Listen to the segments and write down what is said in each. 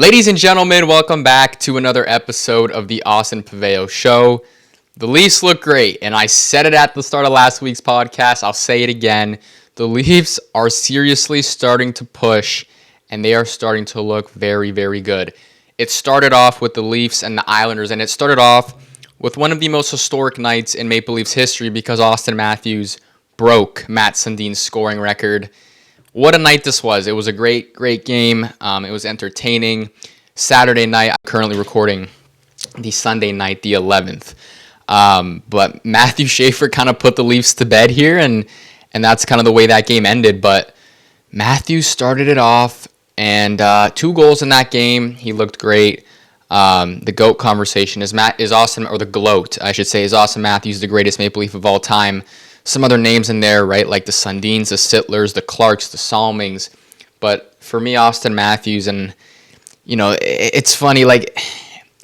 Ladies and gentlemen, welcome back to another episode of the Pavao Show. The Leafs look great, and I said it at the start of last week's podcast. I'll say it again. The Leafs are seriously starting to push, and they are starting to look very, very good. It started off with the Leafs and the Islanders, and it started off with one of the most historic nights in Maple Leafs history because Auston Matthews broke Matt Sundin's scoring record. What a night this was. It was a great game. It was entertaining. Saturday night, I'm currently recording the Sunday night, the 11th. But Matthew Schaefer kind of put the Leafs to bed here, and that's kind of the way that game ended. But Matthews started it off, and 2 goals in that game. He looked great. The GOAT conversation is Auston, or the gloat, I should say, is Auston Matthews the greatest Maple Leaf of all time. Some other names in there, right, like the Sundins, the Sittlers, the Clarks, the Salmings. But for me, Auston Matthews, and, it's funny, like,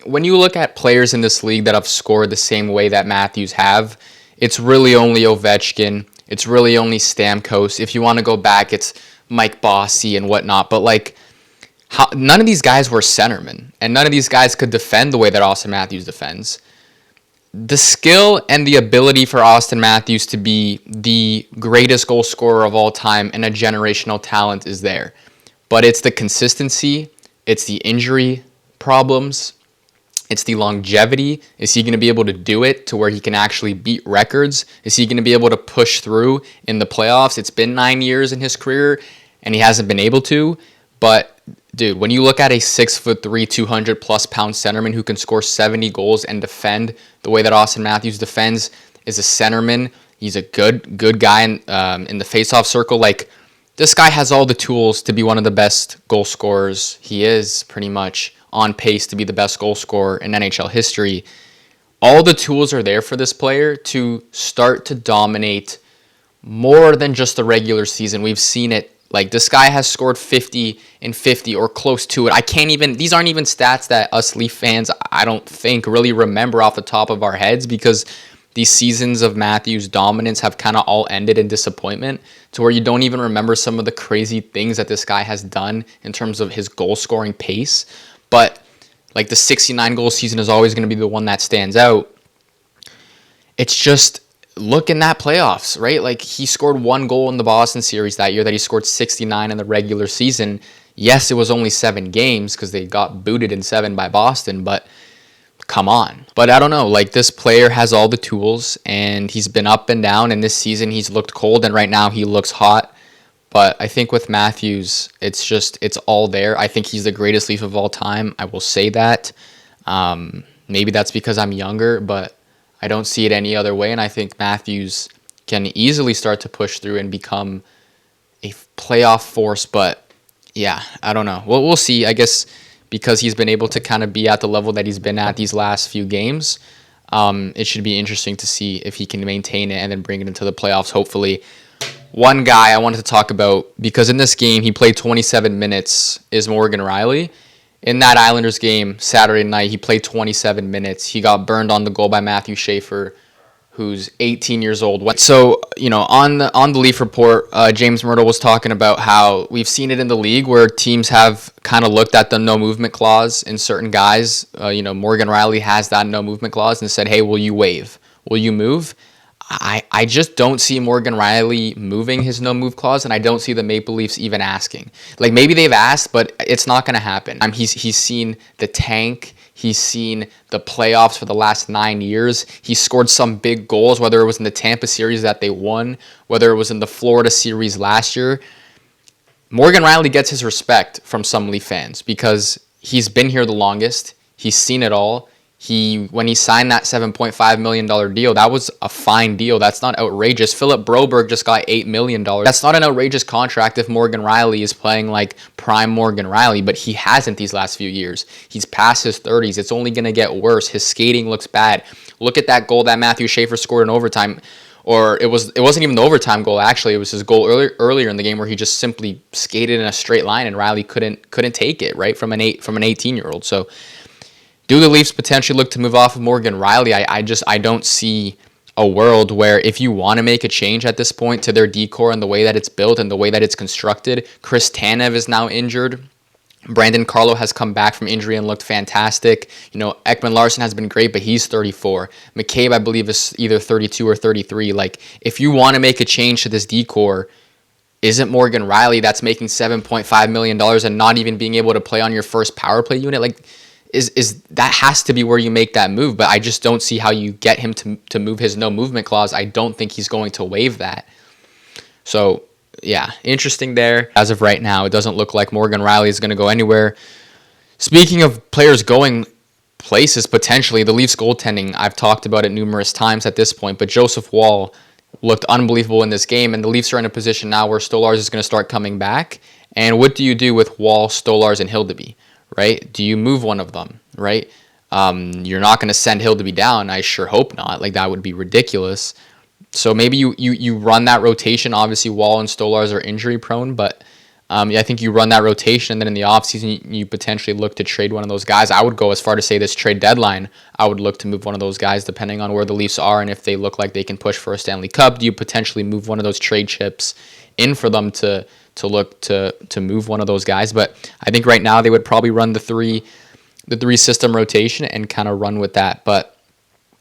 when you look at players in this league that have scored the same way that Matthews have, it's really only Ovechkin. It's really only Stamkos. If you want to go back, it's Mike Bossy and whatnot. But, like, none of these guys were centermen, and none of these guys could defend the way that Auston Matthews defends. The skill and the ability for Auston Matthews to be the greatest goal scorer of all time and a generational talent is there. But it's the consistency, it's the injury problems, it's the longevity. Is he going to be able to do it to where he can actually beat records? Is he going to be able to push through in the playoffs? It's been 9 years in his career, and he hasn't been able to. But dude, when you look at a 6'3", 200+ pound centerman who can score 70 goals and defend the way that Auston Matthews defends, is a centerman. He's a good guy in the faceoff circle. Like, this guy has all the tools to be one of the best goal scorers. He is pretty much on pace to be the best goal scorer in NHL history. All the tools are there for this player to start to dominate more than just the regular season. We've seen it. Like, this guy has scored 50 and 50 or close to it. These aren't even stats that us Leaf fans, I don't think, really remember off the top of our heads, because these seasons of Matthews' dominance have kind of all ended in disappointment, to where you don't even remember some of the crazy things that this guy has done in terms of his goal scoring pace. But, like, the 69 goal season is always going to be the one that stands out. It's just, look in that playoffs, right? Like, he scored 1 goal in the Boston series that year that he scored 69 in the regular season. Yes, it was only 7 games because they got booted in 7 by Boston, but come on. But I don't know, like, this player has all the tools, and he's been up and down, and this season he's looked cold, and right now he looks hot. But I think with Matthews, it's all there. I think he's the greatest Leaf of all time. I will say that. Maybe that's because I'm younger, but I don't see it any other way, and I think Matthews can easily start to push through and become a playoff force. But yeah, I don't know. We'll see. I guess because he's been able to kind of be at the level that he's been at these last few games, it should be interesting to see if he can maintain it and then bring it into the playoffs, hopefully. One guy I wanted to talk about, because in this game he played 27 minutes, is Morgan Rielly. In that Islanders game Saturday night, he played 27 minutes. He got burned on the goal by Matthew Schaefer, who's 18 years old. So, on the Leaf Report, James Myrtle was talking about how we've seen it in the league where teams have kind of looked at the no movement clause in certain guys. Morgan Rielly has that no movement clause and said, hey, will you waive? Will you move? I just don't see Morgan Rielly moving his no-move clause, and I don't see the Maple Leafs even asking. Like, maybe they've asked, but it's not going to happen. He's seen the tank. He's seen the playoffs for the last 9 years. He scored some big goals, whether it was in the Tampa series that they won, whether it was in the Florida series last year. Morgan Rielly gets his respect from some Leaf fans because he's been here the longest. He's seen it all. When he signed that $7.5 million deal, that was a fine deal. That's not outrageous. Philip Broberg just got $8 million. That's not an outrageous contract if Morgan Rielly is playing like prime Morgan Rielly, but he hasn't these last few years. He's past his 30s. It's only going to get worse. His skating looks bad. Look at that goal that Matthew Schaefer scored in overtime. Or it wasn't even the overtime goal, actually. It was his goal earlier in the game where he just simply skated in a straight line and Rielly couldn't take it, right, from an 18-year-old. So do the Leafs potentially look to move off of Morgan Rielly? I don't see a world where, if you want to make a change at this point to their decor and the way that it's built and the way that it's constructed, Chris Tanev is now injured. Brandon Carlo has come back from injury and looked fantastic. Ekman Larson has been great, but he's 34. McCabe, I believe, is either 32 or 33. Like, if you want to make a change to this decor, isn't Morgan Riley that's making $7.5 million and not even being able to play on your first power play unit? Like, is that has to be where you make that move, but I just don't see how you get him to move his no movement clause. I don't think he's going to waive that. So, yeah, interesting there. As of right now, it doesn't look like Morgan Riley is going to go anywhere. Speaking of players going places, potentially, the Leafs goaltending, I've talked about it numerous times at this point, but Joseph Woll looked unbelievable in this game, and the Leafs are in a position now where Stolarz is going to start coming back. And what do you do with Woll, Stolarz, and Hildeby, right? Do you move one of them, right? You're not going to send Hildeby down. I sure hope not. Like, that would be ridiculous. So maybe you run that rotation. Obviously, Woll and Stolarz are injury prone, but I think you run that rotation, and then in the offseason, you potentially look to trade one of those guys. I would go as far to say this trade deadline, I would look to move one of those guys depending on where the Leafs are and if they look like they can push for a Stanley Cup. Do you potentially move one of those trade chips in for them to look to move one of those guys? But I think right now they would probably run the three system rotation and kind of run with that. But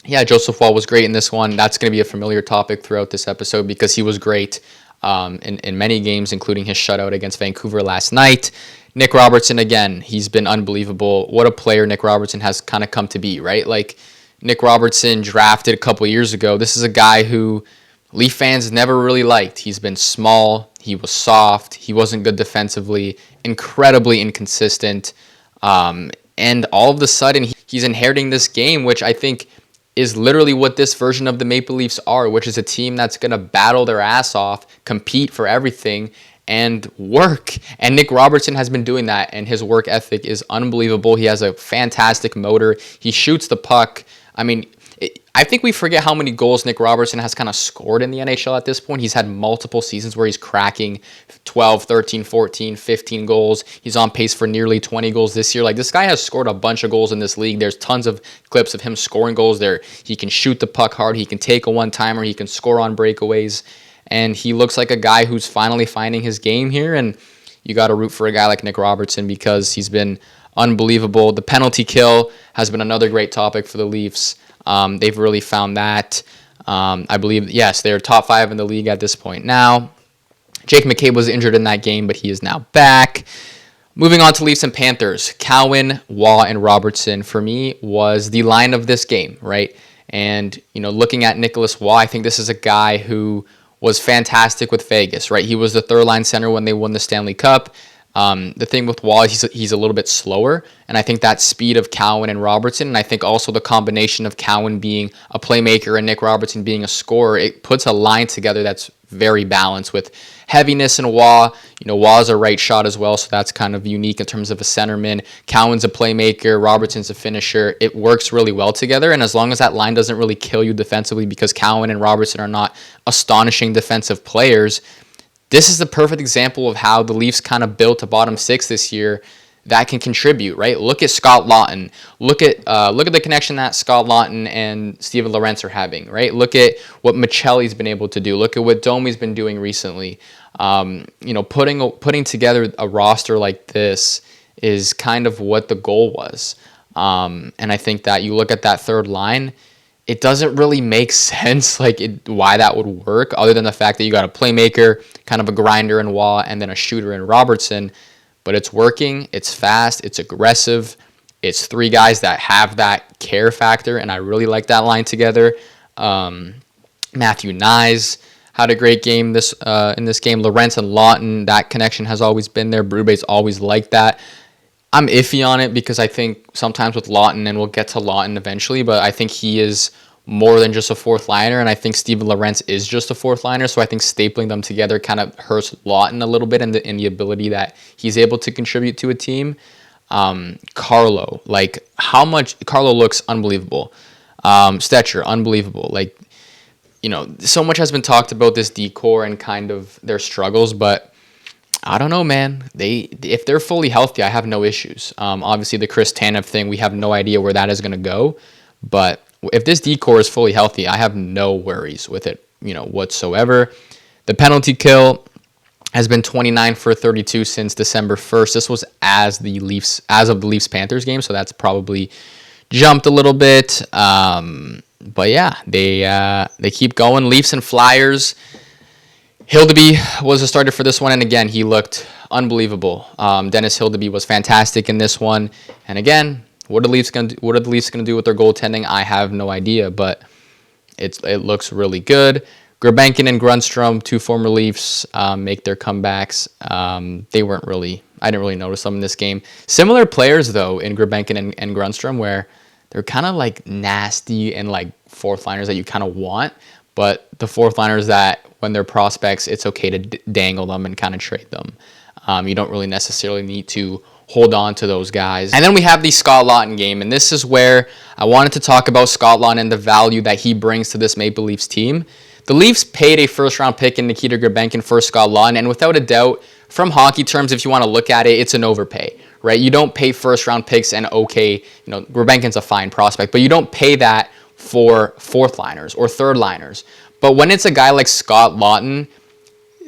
yeah, Joseph Woll was great in this one. That's going to be a familiar topic throughout this episode because he was great in many games, including his shutout against Vancouver last night. Nick Robertson, again, he's been unbelievable. What a player Nick Robertson has kind of come to be, right? Like, Nick Robertson drafted a couple years ago. This is a guy who Leaf fans never really liked. He's been small. He was soft. He wasn't good defensively. Incredibly inconsistent. And all of a sudden, he's inheriting this game, which I think is literally what this version of the Maple Leafs are, which is a team that's going to battle their ass off, compete for everything, and work. And Nick Robertson has been doing that, and his work ethic is unbelievable. He has a fantastic motor. He shoots the puck. I mean, I think we forget how many goals Nick Robertson has kind of scored in the NHL at this point. He's had multiple seasons where he's cracking 12, 13, 14, 15 goals. He's on pace for nearly 20 goals this year. Like, this guy has scored a bunch of goals in this league. There's tons of clips of him scoring goals there. He can shoot the puck hard. He can take a one-timer. He can score on breakaways. And he looks like a guy who's finally finding his game here. And you got to root for a guy like Nick Robertson because he's been unbelievable. The penalty kill has been another great topic for the Leafs. They've really found that. I believe, yes, they're top 5 in the league at this point now. Jake McCabe was injured in that game, but he is now back. Moving on to Leafs and Panthers. Cowan, Waugh, and Robertson, for me, was the line of this game, right? And, looking at Nicholas Waugh, I think this is a guy who was fantastic with Vegas, right? He was the third-line center when they won the Stanley Cup. The thing with Wall is he's a little bit slower, and I think that speed of Cowan and Robertson, and I think also the combination of Cowan being a playmaker and Nick Robertson being a scorer, it puts a line together that's very balanced with heaviness and Waugh. Waugh's a right shot as well, so that's kind of unique in terms of a centerman. Cowan's a playmaker, Robertson's a finisher. It works really well together, and as long as that line doesn't really kill you defensively because Cowan and Robertson are not astonishing defensive players, this is the perfect example of how the Leafs kind of built a bottom 6 this year that can contribute, right? Look at Scott Laughton. Look at the connection that Scott Laughton and Steven Lorentz are having, right? Look at what Michelli's been able to do. Look at what Domi's been doing recently. Putting together a roster like this is kind of what the goal was. And I think that you look at that third line, it doesn't really make sense why that would work other than the fact that you got a playmaker, kind of a grinder in Waugh, and then a shooter in Robertson. But it's working, it's fast, it's aggressive. It's 3 guys that have that care factor, and I really like that line together. Matthew Nyes had a great game in this game. Lorentz and Laughton, that connection has always been there. Brube's always liked that. I'm iffy on it because I think sometimes with Laughton, and we'll get to Laughton eventually, but I think he is more than just a fourth liner, and I think Steven Lorentz is just a fourth liner, so I think stapling them together kind of hurts Laughton a little bit in the ability that he's able to contribute to a team. Carlo, Carlo looks unbelievable. Stetcher, unbelievable. So much has been talked about this decor and kind of their struggles, but I don't know, man. If they're fully healthy, I have no issues. Obviously, the Chris Tanev thing, we have no idea where that is going to go. But if this decor is fully healthy, I have no worries with it, whatsoever. The penalty kill, has been 29 for 32 since December 1st. This was as of the Leafs-Panthers game, so that's probably jumped a little bit. But yeah, they keep going. Leafs and Flyers. Hildeby was a starter for this one, and again, he looked unbelievable. Dennis Hildeby was fantastic in this one, and again, what are the Leafs going to do with their goaltending? I have no idea, but it looks really good. Gurbenkin and Grundstrom, two former Leafs, make their comebacks. I didn't really notice them in this game. Similar players, though, in Gurbenkin and Grundstrom, where they're kind of like nasty and like fourth liners that you kind of want, but the fourth liners that when they're prospects, it's okay to dangle them and kind of trade them. You don't really necessarily need to hold on to those guys. And then we have the Scott Laughton game, and this is where I wanted to talk about Scott Laughton and the value that he brings to this Maple Leafs team. The Leafs paid a first-round pick in Nikita Gurbenkin for Scott Laughton, and without a doubt, from hockey terms, if you want to look at it, it's an overpay, right? You don't pay first-round picks and Gurbenkin's a fine prospect, but you don't pay that for fourth liners or third liners. But when it's a guy like Scott Laughton,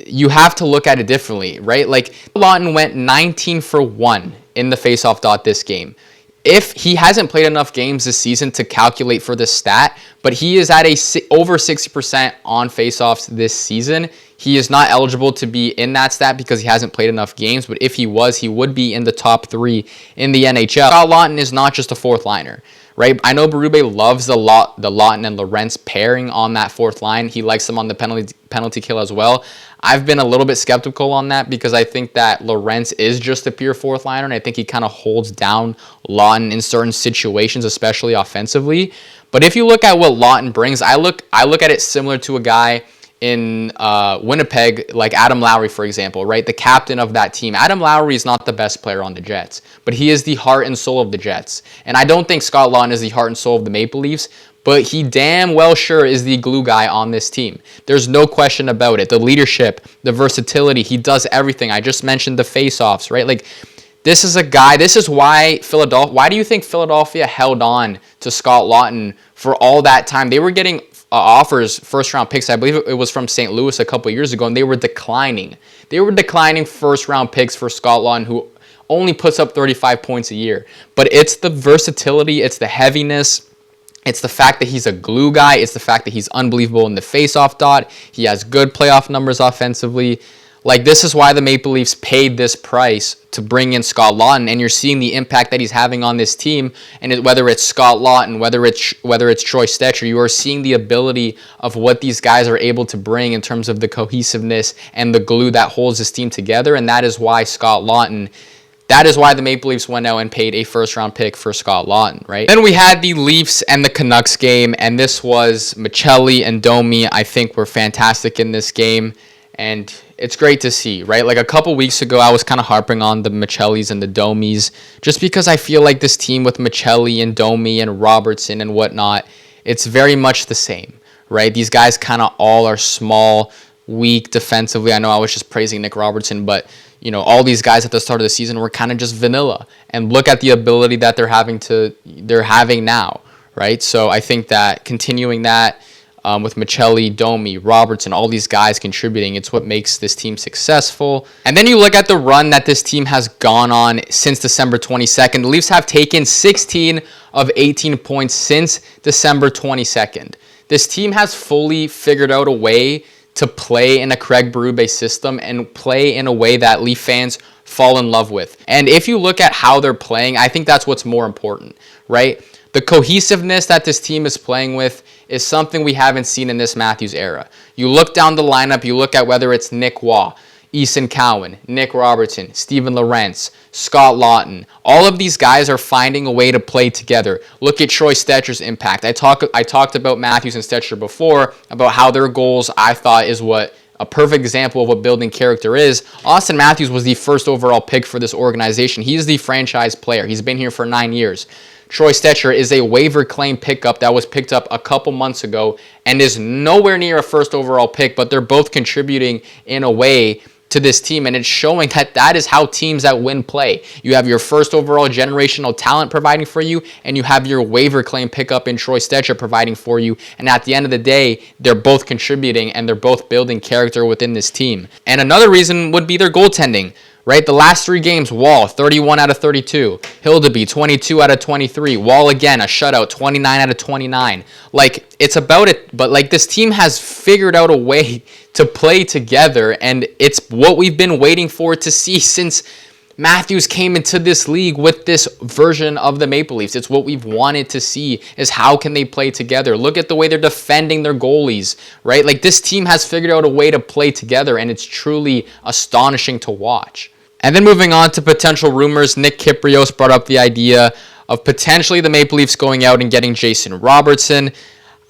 you have to look at it differently, right? Like, Laughton went 19 for 1 in the faceoff dot this game. If he hasn't played enough games this season to calculate for this stat, but he is at over 60% on faceoffs this season. He is not eligible to be in that stat because he hasn't played enough games, but if he was, he would be in the top 3 in the NHL. Scott Laughton is not just a fourth liner, right? I know Berube loves the Laughton and Lorentz pairing on that fourth line. He likes them on the penalty kill as well. I've been a little bit skeptical on that because I think that Lorentz is just a pure fourth liner, and I think he kind of holds down Laughton in certain situations, especially offensively. But if you look at what Laughton brings, I look at it similar to a guy in Winnipeg, like Adam Lowry, for example, right? The captain of that team. Adam Lowry is not the best player on the Jets, but he is the heart and soul of the Jets. And I don't think Scott Laughton is the heart and soul of the Maple Leafs, but he damn well sure is the glue guy on this team. There's no question about it. The leadership, the versatility, he does everything. I just mentioned the face-offs, right? Like, this is a guy, this is why why do you think Philadelphia held on to Scott Laughton for all that time? They were getting offers, first-round picks. I believe it was from St. Louis a couple years ago, and they were declining. They were declining first-round picks for Scott Laughton, who only puts up 35 points a year. But it's the versatility, it's the heaviness, it's the fact that he's a glue guy, it's the fact that he's unbelievable in the face-off dot. He has good playoff numbers offensively. Like, this is why the Maple Leafs paid this price to bring in Scott Laughton, and you're seeing the impact that he's having on this team. And whether it's Scott Laughton, whether it's Troy Stecher, you are seeing the ability of what these guys are able to bring in terms of the cohesiveness and the glue that holds this team together. And that is why that is why the Maple Leafs went out and paid a first-round pick for Scott Laughton, right? Then we had the Leafs and the Canucks game, and this was Michelli and Domi, I think, were fantastic in this game. And it's great to see, right? Like, a couple weeks ago, I was kind of harping on the Michellis and the Domis just because I feel like this team with Michelli and Domi and Robertson and whatnot, it's very much the same, right? These guys kind of all are small, weak defensively. I know I was just praising Nick Robertson, but, all these guys at the start of the season were kind of just vanilla. And look at the ability that they're having now, right? So I think that continuing that, with Michelli, Domi, Robertson, all these guys contributing, it's what makes this team successful. And then you look at the run that this team has gone on since December 22nd. The Leafs have taken 16 of 18 points since December 22nd. This team has fully figured out a way to play in a Craig Berube system and play in a way that Leaf fans fall in love with. And if you look at how they're playing, I think that's what's more important, right? The cohesiveness that this team is playing with is something we haven't seen in this Matthews era. You look down the lineup, you look at whether it's Nick Waugh, Eason Cowan, Nick Robertson, Steven Lorentz, Scott Laughton. All of these guys are finding a way to play together. Look at Troy Stecher's impact. I talked about Matthews and Stecher before, about how their goals, I thought, is what a perfect example of what building character is. Auston Matthews was the first overall pick for this organization. He's the franchise player. He's been here for 9 years. Troy Stecher is a waiver claim pickup that was picked up a couple months ago and is nowhere near a first overall pick, but they're both contributing in a way to this team, and it's showing that that is how teams that win play. You have your first overall generational talent providing for you, and you have your waiver claim pickup in Troy Stecher providing for you, and at the end of the day, they're both contributing, and they're both building character within this team. And another reason would be their goaltending. Right, the last 3 games, Wall, 31 out of 32. Hildeby, 22 out of 23. Wall again, a shutout, 29 out of 29. Like, it's about it, but like this team has figured out a way to play together, and it's what we've been waiting for to see since Matthews came into this league with this version of the Maple Leafs. It's what we've wanted to see, is how can they play together. Look at the way they're defending their goalies, right? Like, this team has figured out a way to play together, and it's truly astonishing to watch. And then moving on to potential rumors, Nick Kyprios brought up the idea of potentially the Maple Leafs going out and getting Jason Robertson.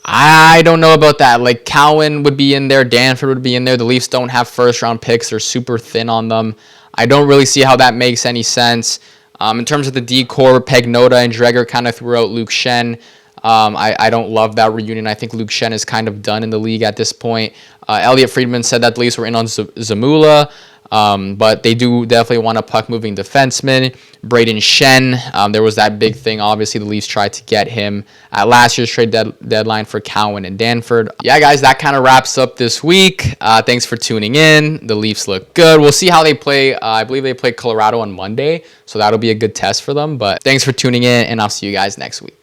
I don't know about that. Like, Cowan would be in there, Danford would be in there. The Leafs don't have first-round picks. They're super thin on them. I don't really see how that makes any sense. In terms of the D-core, Pagnotta and Dreger kind of threw out Luke Schenn. I don't love that reunion. I think Luke Schenn is kind of done in the league at this point. Elliot Friedman said that the Leafs were in on Zamula. But they do definitely want a puck-moving defenseman. Braden Shen, there was that big thing. Obviously, the Leafs tried to get him at last year's trade deadline for Cowan and Danford. Yeah, guys, that kind of wraps up this week. Thanks for tuning in. The Leafs look good. We'll see how they play. I believe they play Colorado on Monday, so that'll be a good test for them. But thanks for tuning in, and I'll see you guys next week.